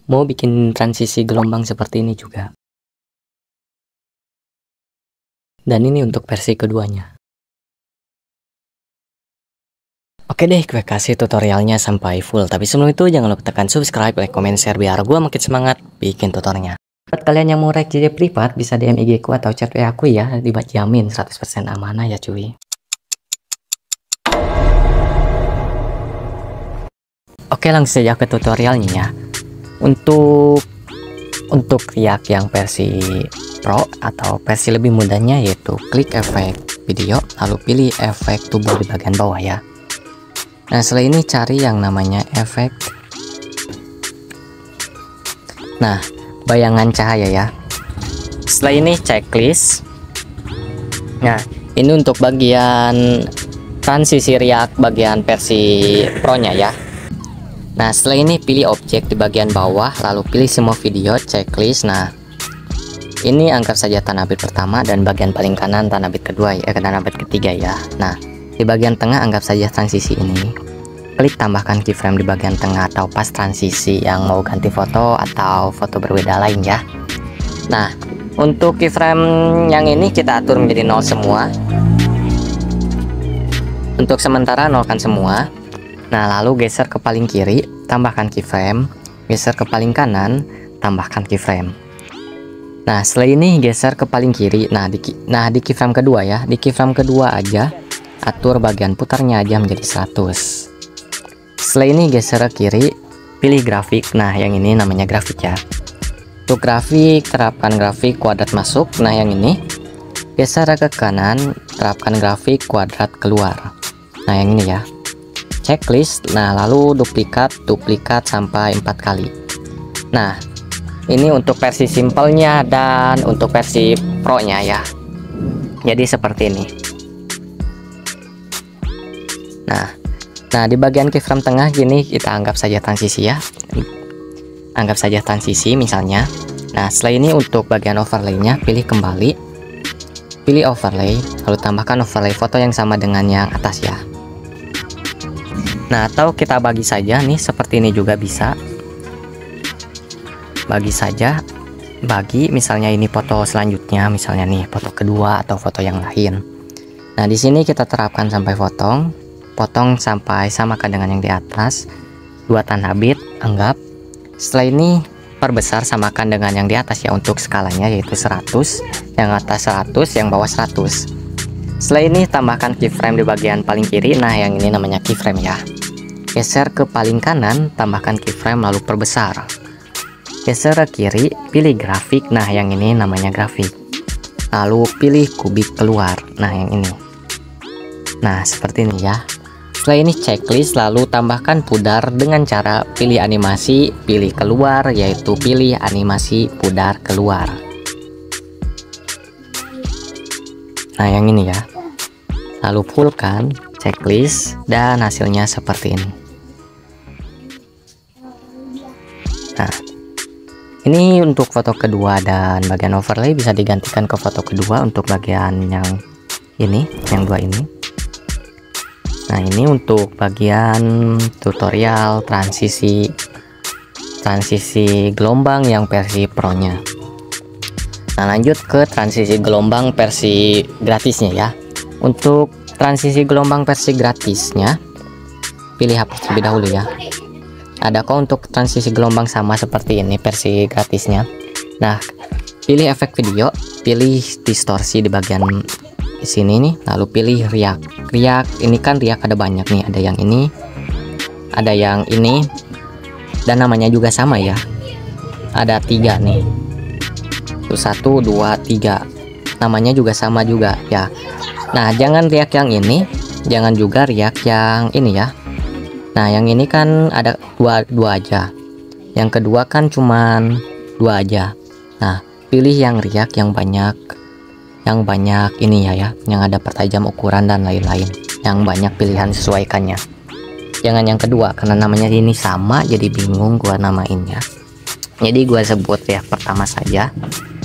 Mau bikin transisi gelombang seperti ini juga. Dan ini untuk versi keduanya. Oke deh, gue kasih tutorialnya sampai full. Tapi sebelum itu jangan lupa tekan subscribe, like, comment, share biar gue makin semangat bikin tutorialnya. Buat kalian yang mau rek jadi privat bisa DM IG ku atau chat WA aku ya, dijamin 100% amanah ya cuy. Oke, langsung saja ke tutorialnya ya. Untuk Riak yang versi Pro atau versi lebih mudahnya yaitu klik efek video lalu pilih efek tubuh di bagian bawah ya. Nah, setelah ini cari yang namanya efek. Nah, bayangan cahaya ya. Setelah ini checklist. Nah, ini untuk bagian transisi Riak bagian versi Pro nya ya. Nah, setelah ini pilih objek di bagian bawah lalu pilih semua video checklist. Nah, ini anggap saja tanah bit pertama dan bagian paling kanan tanah bit kedua ya, tanah bit ketiga ya. Nah, di bagian tengah anggap saja transisi ini. Klik tambahkan keyframe di bagian tengah atau pas transisi yang mau ganti foto atau foto berbeda lain ya. Nah, untuk keyframe yang ini kita atur menjadi 0 semua. Untuk sementara nolkan semua. Nah, lalu geser ke paling kiri, tambahkan keyframe. Geser ke paling kanan, tambahkan keyframe. Nah, setelah ini geser ke paling kiri. Nah, di keyframe kedua ya. Di keyframe kedua aja atur bagian putarnya aja menjadi 100. Setelah ini geser ke kiri, pilih grafik. Nah, yang ini namanya grafik ya. Untuk grafik, terapkan grafik kuadrat masuk. Nah, yang ini geser ke kanan, terapkan grafik kuadrat keluar. Nah, yang ini ya. Checklist. Nah, lalu duplikat sampai 4 kali. Nah, ini untuk versi simpelnya dan untuk versi Pro nya ya. Jadi seperti ini. Nah, di bagian keyframe tengah gini kita anggap saja transisi ya. Anggap saja transisi misalnya. Nah, setelah ini untuk bagian overlay-nya pilih kembali. Pilih overlay, lalu tambahkan overlay foto yang sama dengan yang atas ya. Nah, atau kita bagi saja nih, seperti ini juga bisa. Bagi saja, misalnya ini foto selanjutnya, misalnya nih foto kedua atau foto yang lain. Nah, di sini kita terapkan sampai potong sampai samakan dengan yang di atas. 2 tanah bit anggap. Setelah ini perbesar samakan dengan yang di atas ya untuk skalanya yaitu 100. Yang atas 100, yang bawah 100. Setelah ini tambahkan keyframe di bagian paling kiri. Nah, yang ini namanya keyframe ya. Geser ke paling kanan, tambahkan keyframe lalu perbesar. Geser ke kiri, pilih grafik. Nah, yang ini namanya grafik. Lalu pilih kubik keluar. Nah, yang ini. Nah, seperti ini ya. Setelah ini checklist, lalu tambahkan pudar dengan cara pilih animasi, pilih keluar, yaitu pilih animasi pudar keluar. Nah, yang ini ya. Lalu fullkan checklist dan hasilnya seperti ini. Nah, ini untuk foto kedua dan bagian overlay bisa digantikan ke foto kedua untuk bagian yang ini, yang dua ini. Nah, ini untuk bagian tutorial transisi gelombang yang versi Pro nya. Nah, lanjut ke transisi gelombang versi gratisnya ya. Untuk transisi gelombang versi gratisnya, pilih hapus terlebih dahulu ya. Ada kok untuk transisi gelombang sama seperti ini versi gratisnya. Nah, pilih efek video, pilih distorsi di bagian sini nih, lalu pilih Riak. Ini kan Riak ada banyak nih, ada yang ini, ada yang ini, dan namanya juga sama ya. Ada 3 nih. Tuh 1, 2, 3. Namanya juga sama juga ya. Nah, jangan Riak yang ini, jangan juga Riak yang ini ya. Nah, yang ini kan ada dua aja. Yang kedua kan cuman 2 aja. Nah, pilih yang Riak yang banyak ini ya, yang ada pertajam ukuran dan lain-lain, yang banyak pilihan sesuaikannya. Jangan yang kedua karena namanya ini sama jadi bingung gua namainnya, jadi gua sebut ya pertama saja.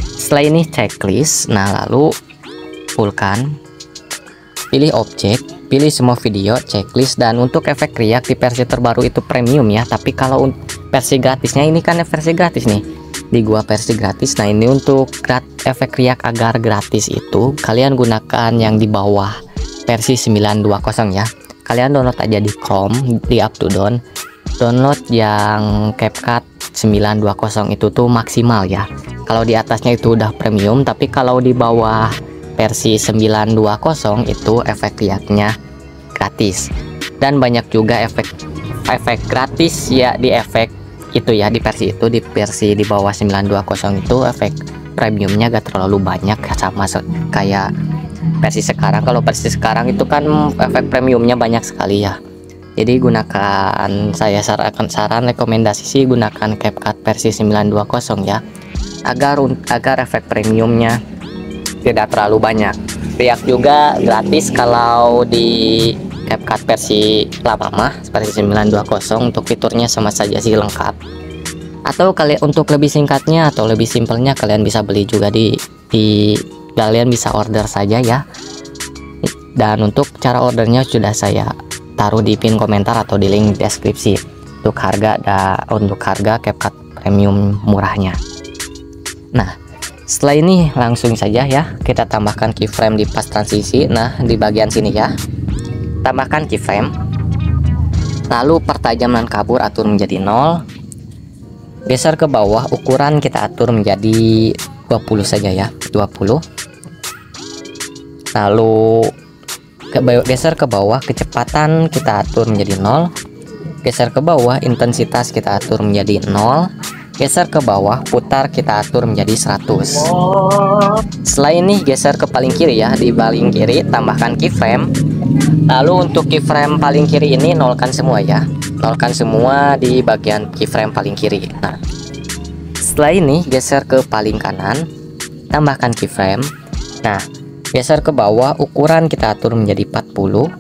Setelah ini checklist. Nah, lalu fullkan, pilih objek, pilih semua video checklist. Dan untuk efek Riak di versi terbaru itu premium ya, tapi kalau versi gratisnya ini kan versi gratis nih, di gua versi gratis. Nah ini untuk efek riak agar gratis itu kalian gunakan yang di bawah versi 920 ya. Kalian download aja di Chrome, di up to download yang CapCut 920 itu tuh maksimal ya. Kalau di atasnya itu udah premium, tapi kalau di bawah versi 920 itu efek riaknya gratis. Dan banyak juga efek gratis ya di efek itu ya, di versi itu, di versi di bawah 920 itu efek premiumnya gak terlalu banyak ya, sama kayak versi sekarang. Kalau versi sekarang itu kan efek premiumnya banyak sekali ya. Jadi gunakan, saya saran rekomendasi sih gunakan CapCut versi 920 ya, agar efek premiumnya tidak terlalu banyak. Riak juga gratis kalau di CapCut versi lama mah versi 920, untuk fiturnya sama saja sih, lengkap. Atau kalian untuk lebih singkatnya atau lebih simpelnya kalian bisa beli juga di kalian bisa order saja ya. Dan untuk cara ordernya sudah saya taruh di pin komentar atau di link deskripsi untuk harga CapCut premium murahnya. Nah setelah ini langsung saja ya kita tambahkan keyframe di pas transisi. Nah di bagian sini ya, tambahkan keyframe, lalu pertajaman kabur atur menjadi 0, geser ke bawah, ukuran kita atur menjadi 20 saja ya, 20. Lalu geser ke bawah, kecepatan kita atur menjadi 0, geser ke bawah, intensitas kita atur menjadi 0, geser ke bawah, putar kita atur menjadi 100. Setelah ini geser ke paling kiri ya, di paling kiri tambahkan keyframe. Lalu untuk keyframe paling kiri ini nolkan semua ya, nolkan semua di bagian keyframe paling kiri. Nah setelah ini geser ke paling kanan, tambahkan keyframe. Nah geser ke bawah, ukuran kita atur menjadi 40,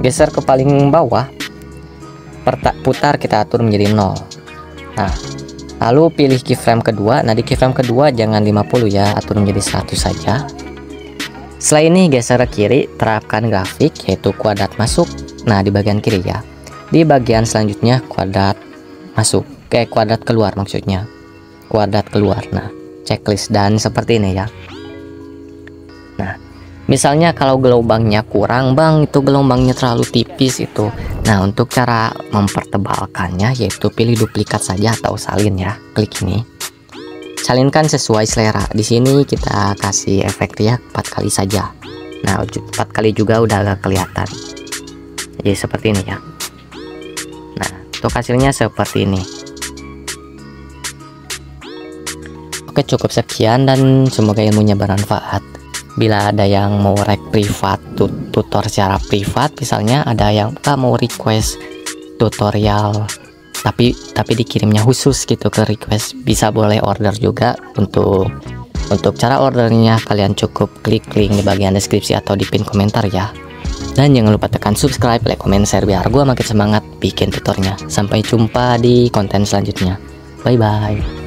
geser ke paling bawah, putar kita atur menjadi 0. Nah lalu pilih keyframe kedua. Nah di keyframe kedua jangan 50 ya, atur menjadi 100 saja. Setelah ini geser ke kiri, terapkan grafik yaitu kuadrat masuk. Nah di bagian kiri ya, di bagian selanjutnya kuadrat masuk, kuadrat keluar maksudnya, kuadrat keluar. Nah checklist dan seperti ini ya. Nah misalnya kalau gelombangnya kurang, bang itu gelombangnya terlalu tipis itu. Nah untuk cara mempertebalkannya yaitu pilih duplikat saja atau salin ya, klik ini, salinkan sesuai selera. Di sini kita kasih efek riak 4 kali saja. Nah 4 kali juga udah agak kelihatan, jadi seperti ini ya. Nah untuk hasilnya seperti ini. Oke cukup sekian dan semoga ilmunya bermanfaat. Bila ada yang mau privat tutor secara privat, misalnya ada yang mau request tutorial tapi dikirimnya khusus gitu ke request, bisa boleh order juga. Untuk cara ordernya kalian cukup klik link di bagian deskripsi atau di pin komentar ya. Dan jangan lupa tekan subscribe, like, comment, share biar gua makin semangat bikin tutornya. Sampai jumpa di konten selanjutnya. Bye bye.